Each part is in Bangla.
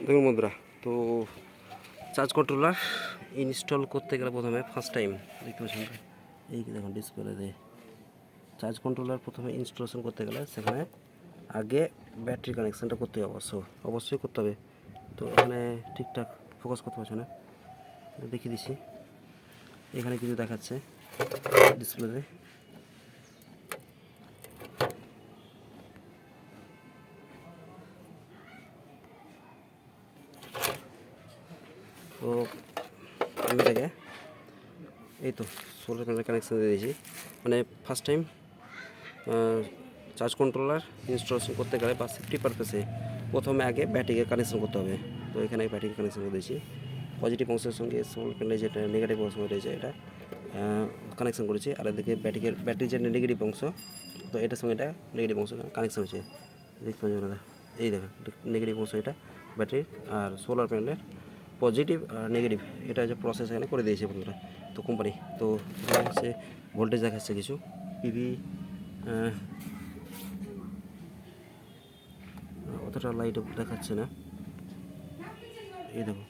দেখুন বন্ধুরা, তো চার্জ কন্ট্রোলার ইনস্টল করতে গেলে প্রথমে ফার্স্ট টাইম দেখতে পাচ্ছেন এই দেখুন ডিসপ্লেতে চার্জ কন্ট্রোলার প্রথমে ইনস্টলেশন করতে গেলে সেখানে আগে ব্যাটারি কানেকশানটা করতে হবে, অবশ্যই করতে হবে। তো এখানে ঠিকঠাক ফোকাস করতে পারছে না, দেখিয়ে দিচ্ছি। এখানে কিছু দেখাচ্ছে ডিসপ্লেতে, তো আমি এটাকে এই তো সোলার প্যানেল কানেকশান দিয়ে দিয়েছি। মানে first time charge controller installation করতে গেলে বা সেফটি পারপাসে প্রথমে আগে ব্যাটারিকে কানেকশন করতে হবে। তো এখানে ব্যাটারি কানেকশন করে দিয়েছি, পজিটিভ অংশের সঙ্গে সোলার প্যানেলে যেটা নেগেটিভ অংশ রয়েছে এটা কানেকশন করেছি। আর এদিকে ব্যাটারি যে নেগেটিভ অংশ, তো এটার সঙ্গে এটা নেগেটিভ অংশ কানেকশন হয়েছে। দেখতে পাচ্ছি দাদা, এই দেখেন নেগেটিভ অংশ এটা ব্যাটারির, আর সোলার প্যানেলের পজিটিভ আর নেগেটিভ এটা যে প্রসেস এখানে করে দিয়েছে বন্ধুরা তো কোম্পানি। তো এখানে হচ্ছে ভোল্টেজ দেখাচ্ছে কিছু পিভি, অতটা লাইট দেখাচ্ছে না। এই দেখো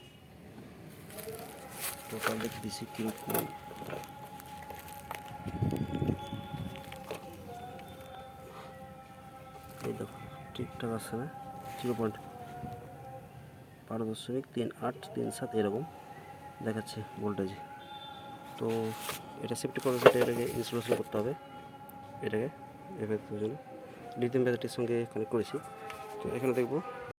টোটাল দেখে দিচ্ছি কিন্তু এই দেখো ঠিকঠাক আসছে না, 0.12.3837 এরকম দেখাচ্ছে ভোল্টেজ। তো এটা সেফটি পারপাসে এটাকে ইনস্টলেশন করতে হবে। এটাকে এভাবে জন্য লিথিয়াম ব্যাটারির সঙ্গে কানেক্ট করেছি। তো এখানে দেখবো